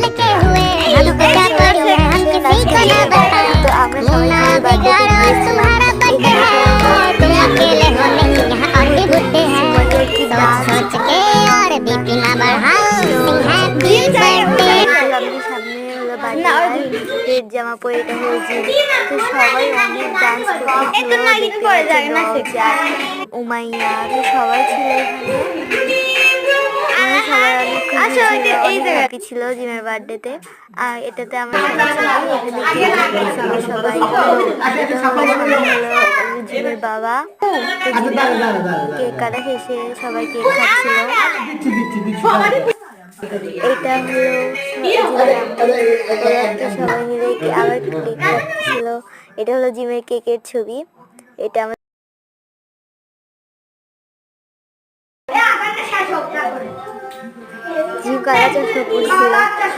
लड़के हुए हम क्या करें हम किसी को ना बताएं तो मुन्ना बिगाड़ो तुम्हारा बर्थडे है तुम अकेले हो नहीं यहाँ और भी बुड्ढे हैं सोच सोच के और बीपी ना बढ़ाओ सिंग हैप्पी बर्थडे সামনে হলো বার্থডে জামা পরে এটা হয়েছে তো সবাই অনেক ডান্স করতেছিল উমাইয়া তো সবাই ছিল এখানে সবাই অনেক হ্যাপি ছিল জিমের বার্থডেতে আর এটাতে আমার সবাই জিমের বাবা কেক কাটা শেষে সবাই কেক খাচ্ছিল এটা হলো সবাই মিলে আবার কেক খাচ্ছিল এটা হলো জিমের কেকের ছবি এটা আমার জিম করা চশমা পড়ছিল